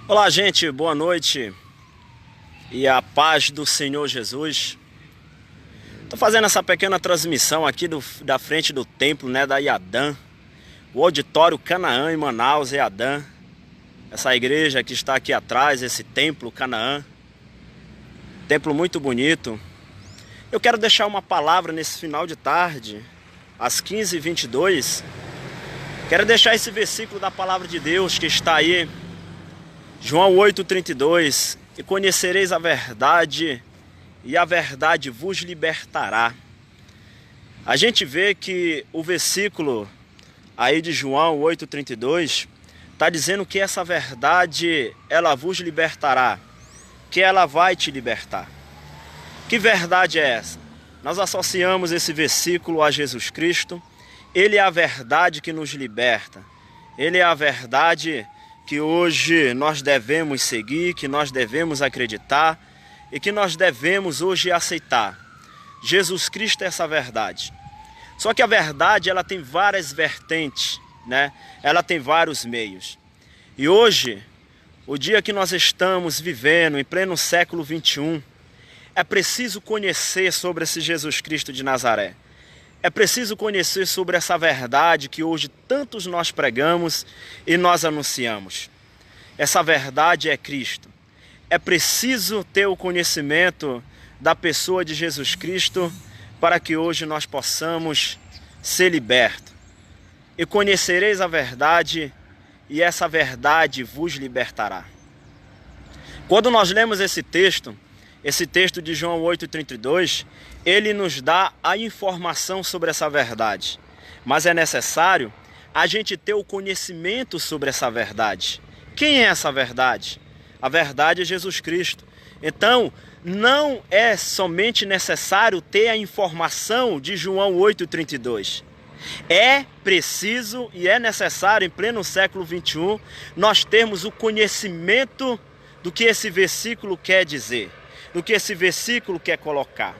Olá, gente, boa noite e a paz do Senhor Jesus. Estou fazendo essa pequena transmissão aqui da frente do templo, da Iadã, o auditório Canaã em Manaus, Iadã. Essa igreja que está aqui atrás, esse templo Canaã, templo muito bonito. Eu quero deixar uma palavra nesse final de tarde, às 15h22. Quero deixar esse versículo da palavra de Deus que está aí, João 8,32, e conhecereis a verdade, e a verdade vos libertará. A gente vê que o versículo aí de João 8,32 está dizendo que essa verdade, ela vos libertará, que ela vai te libertar. Que verdade é essa? Nós associamos esse versículo a Jesus Cristo. Ele é a verdade que nos liberta. Ele é a verdade que hoje nós devemos seguir, que nós devemos acreditar e que nós devemos hoje aceitar. Jesus Cristo é essa verdade. Só que a verdade, ela tem várias vertentes, Ela tem vários meios. E hoje, o dia que nós estamos vivendo, em pleno século XXI, é preciso conhecer sobre esse Jesus Cristo de Nazaré. É preciso conhecer sobre essa verdade que hoje tantos nós pregamos e nós anunciamos. Essa verdade é Cristo. É preciso ter o conhecimento da pessoa de Jesus Cristo para que hoje nós possamos ser libertos. E conhecereis a verdade, e essa verdade vos libertará. Quando nós lemos esse texto de João 8,32, ele nos dá a informação sobre essa verdade. Mas é necessário a gente ter o conhecimento sobre essa verdade. Quem é essa verdade? A verdade é Jesus Cristo. Então, não é somente necessário ter a informação de João 8,32. É preciso e é necessário, em pleno século XXI, nós termos o conhecimento do que esse versículo quer dizer, do que esse versículo quer colocar.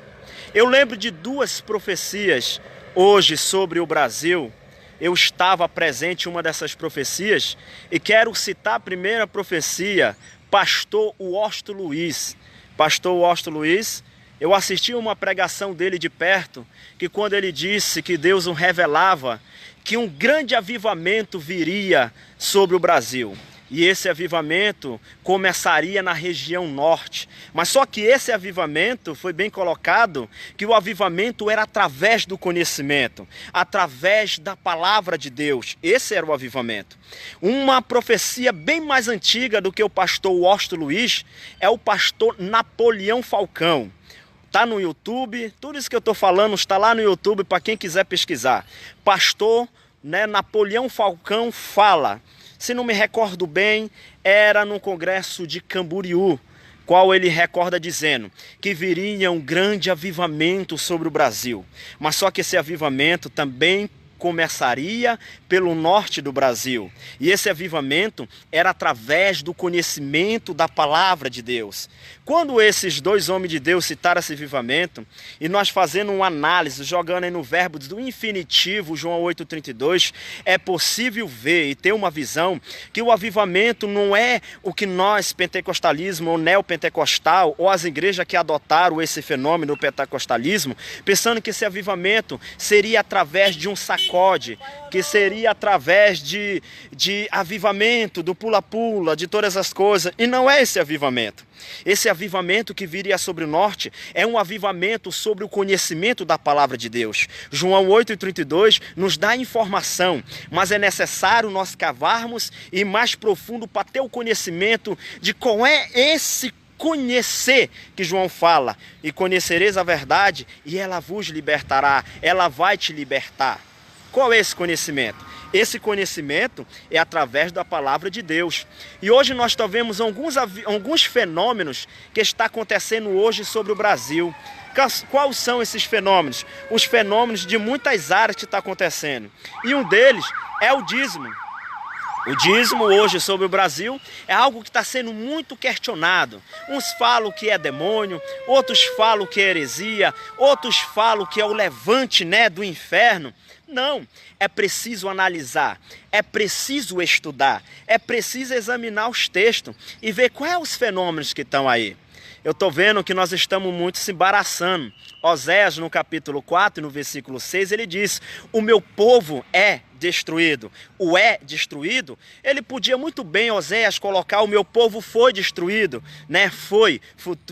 Eu lembro de duas profecias hoje sobre o Brasil. Eu estava presente em uma dessas profecias e quero citar a primeira profecia, pastor Washington Luiz. Pastor Washington Luiz, eu assisti uma pregação dele de perto, que quando ele disse que Deus nos revelava que um grande avivamento viria sobre o Brasil. E esse avivamento começaria na região norte. Mas só que esse avivamento, foi bem colocado, que o avivamento era através do conhecimento, através da palavra de Deus. Esse era o avivamento. Uma profecia bem mais antiga do que o pastor Washington Luiz é o pastor Napoleão Falcão. Está no YouTube, tudo isso que eu estou falando está lá no YouTube para quem quiser pesquisar. Pastor Napoleão Falcão fala. Se não me recordo bem, era no congresso de Camboriú, qual ele recorda dizendo que viria um grande avivamento sobre o Brasil. Mas só que esse avivamento também começaria pelo norte do Brasil. E esse avivamento era através do conhecimento da palavra de Deus. Quando esses dois homens de Deus citaram esse avivamento, e nós fazendo uma análise, jogando aí no verbo do infinitivo, João 8,32, é possível ver e ter uma visão que o avivamento não é o que nós, pentecostalismo ou neopentecostal, ou as igrejas que adotaram esse fenômeno do pentecostalismo, pensando que esse avivamento seria através de um sacode, que seria através de avivamento, do pula-pula, de todas as coisas. E não é esse avivamento. Esse avivamento que viria sobre o norte é um avivamento sobre o conhecimento da palavra de Deus. João 8,32 nos dá informação, mas é necessário nós cavarmos e mais profundo para ter o conhecimento de qual é esse conhecer que João fala. E conhecereis a verdade e ela vos libertará, ela vai te libertar. Qual é esse conhecimento? Esse conhecimento é através da palavra de Deus. E hoje nós vemos alguns fenômenos que está acontecendo hoje sobre o Brasil. Quais são esses fenômenos? Os fenômenos de muitas áreas que está acontecendo. E um deles é o dízimo. O dízimo hoje sobre o Brasil é algo que está sendo muito questionado. Uns falam que é demônio, outros falam que é heresia, outros falam que é o levante do inferno. Não, é preciso analisar, é preciso estudar, é preciso examinar os textos e ver quais os fenômenos que estão aí. Eu estou vendo que nós estamos muito se embaraçando. Oséias, no capítulo 4, no versículo 6, ele diz: o meu povo é destruído. O é destruído, ele podia muito bem, Oséias, colocar: o meu povo foi destruído, né? Foi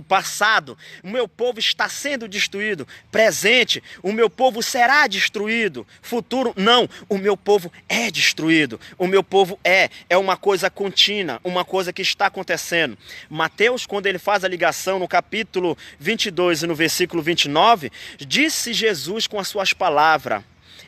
passado. O meu povo está sendo destruído. Presente. O meu povo será destruído. Futuro. Não. O meu povo é destruído. O meu povo é uma coisa contínua, uma coisa que está acontecendo. Mateus, quando ele faz a ligação no capítulo 22 e no versículo 29, disse Jesus com as suas palavras: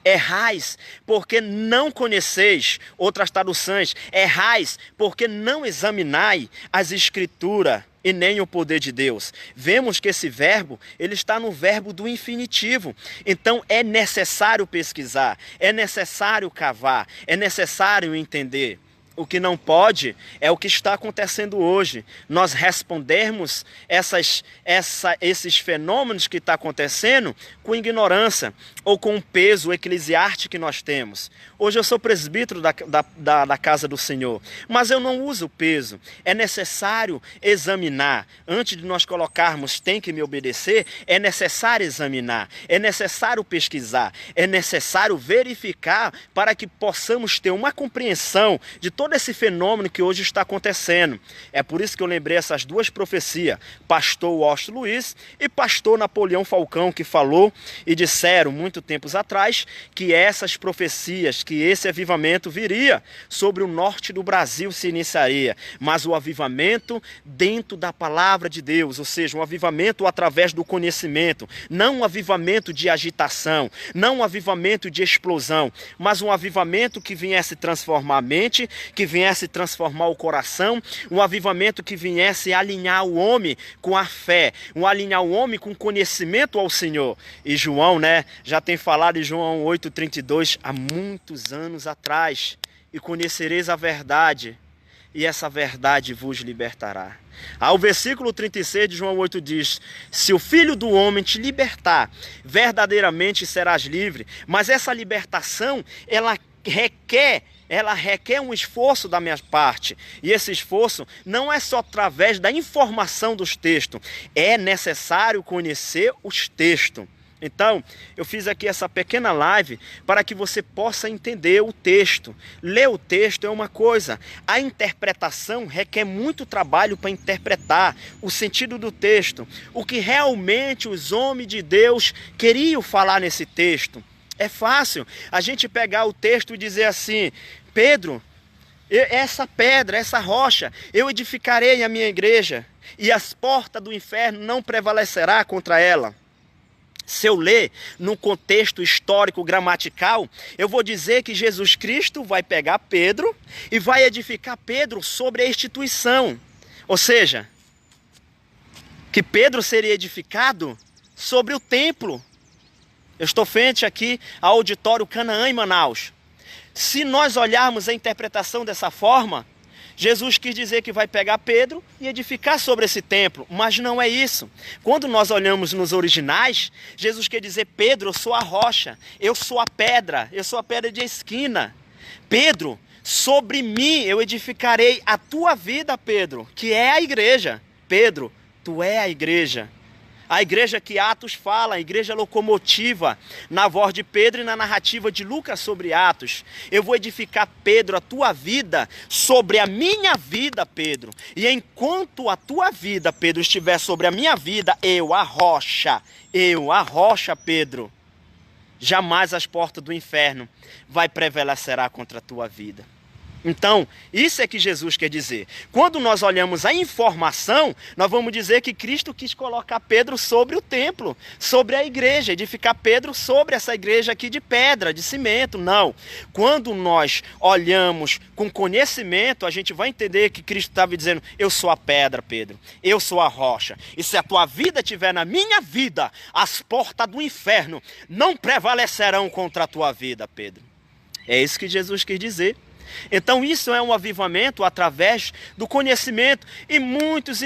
errais porque não conheceis, outras traduções, errais porque não examinai as escrituras e nem o poder de Deus. Vemos que esse verbo, ele está no verbo do infinitivo. Então é necessário pesquisar, é necessário cavar, é necessário entender. O que não pode é o que está acontecendo hoje. Nós respondermos esses fenômenos que estão acontecendo com ignorância ou com o peso eclesiástico que nós temos. Hoje eu sou presbítero da casa do Senhor, mas eu não uso peso. É necessário examinar. Antes de nós colocarmos tem que me obedecer, é necessário examinar, é necessário pesquisar, é necessário verificar para que possamos ter uma compreensão de todo esse fenômeno que hoje está acontecendo. É por isso que eu lembrei essas duas profecias, pastor Washington Luiz e pastor Napoleão Falcão, que falou e disseram muito tempos atrás que essas profecias, que esse avivamento viria sobre o norte do Brasil, se iniciaria, mas o avivamento dentro da palavra de Deus, ou seja, um avivamento através do conhecimento, não um avivamento de agitação, não um avivamento de explosão, mas um avivamento que viesse transformar a mente, que viesse transformar o coração, um avivamento que viesse alinhar o homem com a fé, alinhar o homem com conhecimento ao Senhor. E João, né, já tem falado em João 8,32, há muitos anos atrás: e conhecereis a verdade, e essa verdade vos libertará. O versículo 36 de João 8 diz: se o Filho do Homem te libertar, verdadeiramente serás livre. Mas essa libertação, ela requer um esforço da minha parte. E esse esforço não é só através da informação dos textos. É necessário conhecer os textos. Então, eu fiz aqui essa pequena live para que você possa entender o texto. Ler o texto é uma coisa. A interpretação requer muito trabalho para interpretar o sentido do texto. O que realmente os homens de Deus queriam falar nesse texto. É fácil a gente pegar o texto e dizer assim: Pedro, essa pedra, essa rocha, eu edificarei a minha igreja, e as portas do inferno não prevalecerá contra ela. Se eu ler no contexto histórico gramatical, eu vou dizer que Jesus Cristo vai pegar Pedro e vai edificar Pedro sobre a instituição. Ou seja, que Pedro seria edificado sobre o templo. Eu estou frente aqui ao auditório Canaã em Manaus. Se nós olharmos a interpretação dessa forma, Jesus quis dizer que vai pegar Pedro e edificar sobre esse templo, mas não é isso. Quando nós olhamos nos originais, Jesus quer dizer: Pedro, eu sou a rocha, eu sou a pedra de esquina. Pedro, sobre mim eu edificarei a tua vida, Pedro, que é a igreja. Pedro, tu é a igreja. A igreja que Atos fala, a igreja locomotiva, na voz de Pedro e na narrativa de Lucas sobre Atos. Eu vou edificar, Pedro, a tua vida sobre a minha vida, Pedro. E enquanto a tua vida, Pedro, estiver sobre a minha vida, eu, a rocha, Pedro, jamais as portas do inferno vai prevalecerá contra a tua vida. Então, isso é que Jesus quer dizer. Quando nós olhamos a informação, nós vamos dizer que Cristo quis colocar Pedro sobre o templo, sobre a igreja, edificar Pedro sobre essa igreja aqui de pedra, de cimento. Não. Quando nós olhamos com conhecimento, a gente vai entender que Cristo estava dizendo: eu sou a pedra, Pedro, eu sou a rocha. E se a tua vida estiver na minha vida, as portas do inferno não prevalecerão contra a tua vida, Pedro. É isso que Jesus quis dizer. Então isso é um avivamento através do conhecimento e muitos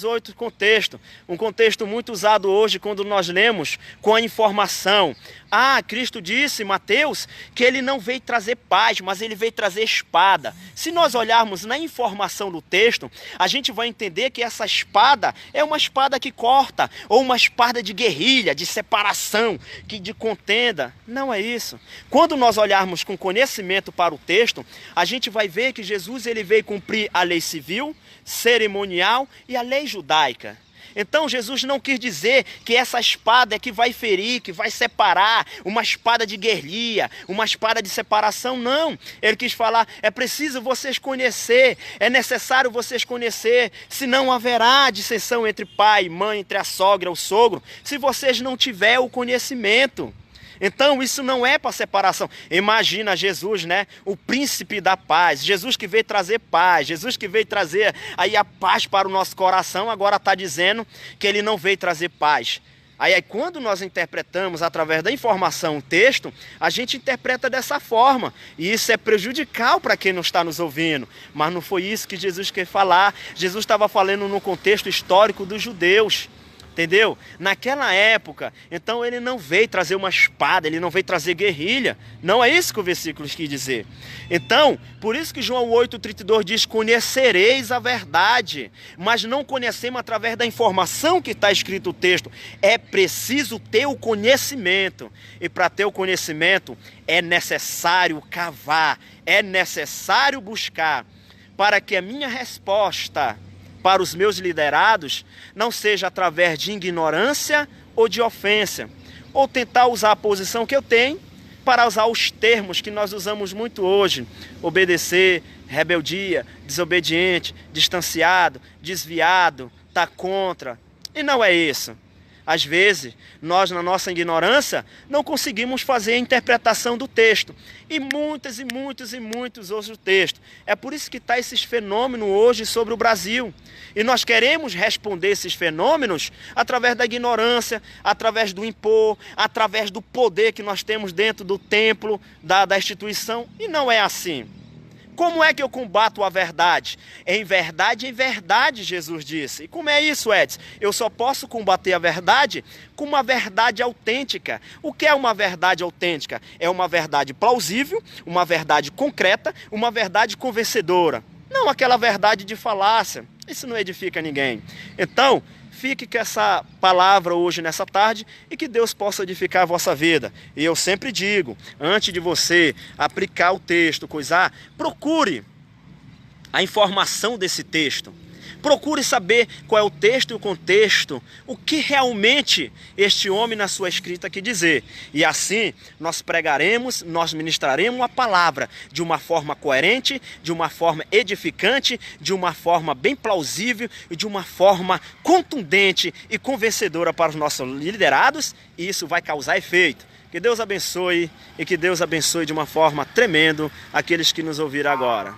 outros contextos. Um contexto muito usado hoje quando nós lemos com a informação. Cristo disse, Mateus, que ele não veio trazer paz, mas ele veio trazer espada. Se nós olharmos na informação do texto, a gente vai entender que essa espada é uma espada que corta, ou uma espada de guerrilha, de separação, de contenda. Não é isso. Quando nós olharmos com conhecimento para o texto, a gente vai ver que Jesus ele veio cumprir a lei civil, cerimonial e a lei judaica. Então Jesus não quis dizer que essa espada é que vai ferir, que vai separar, uma espada de guerrilha, uma espada de separação, não. Ele quis falar, é preciso vocês conhecer, é necessário vocês conhecer, senão haverá dissensão entre pai e mãe, entre a sogra e o sogro, se vocês não tiverem o conhecimento. Então isso não é para separação. Imagina Jesus, né? O príncipe da paz. Jesus que veio trazer paz. Jesus que veio trazer aí a paz para o nosso coração. Agora está dizendo que ele não veio trazer paz. Aí quando nós interpretamos através da informação o texto, a gente interpreta dessa forma. E isso é prejudicial para quem não está nos ouvindo. Mas não foi isso que Jesus quer falar. Jesus estava falando no contexto histórico dos judeus. Entendeu? Naquela época, então ele não veio trazer uma espada, ele não veio trazer guerrilha. Não é isso que o versículo quis dizer. Então, por isso que João 8,32 diz, conhecereis a verdade, mas não conhecemos através da informação que está escrito o texto. É preciso ter o conhecimento. E para ter o conhecimento, é necessário cavar, é necessário buscar, para que a minha resposta para os meus liderados não seja através de ignorância ou de ofensa, ou tentar usar a posição que eu tenho para usar os termos que nós usamos muito hoje, obedecer, rebeldia, desobediente, distanciado, desviado, tá contra, e não é isso. Às vezes, nós na nossa ignorância não conseguimos fazer a interpretação do texto. E muitos outros textos. É por isso que está esses fenômenos hoje sobre o Brasil. E nós queremos responder esses fenômenos através da ignorância, através do impor, através do poder que nós temos dentro do templo, da instituição. E não é assim. Como é que eu combato a verdade? Em verdade, Jesus disse. E como é isso, Edson? Eu só posso combater a verdade com uma verdade autêntica. O que é uma verdade autêntica? É uma verdade plausível, uma verdade concreta, uma verdade convencedora. Não aquela verdade de falácia. Isso não edifica ninguém. Então, fique com essa palavra hoje, nessa tarde, e que Deus possa edificar a vossa vida. E eu sempre digo, antes de você aplicar o texto, procure a informação desse texto. Procure saber qual é o texto e o contexto, o que realmente este homem na sua escrita quer dizer. E assim nós pregaremos, nós ministraremos a palavra de uma forma coerente, de uma forma edificante, de uma forma bem plausível e de uma forma contundente e convencedora para os nossos liderados, e isso vai causar efeito. Que Deus abençoe e que Deus abençoe de uma forma tremenda aqueles que nos ouviram agora.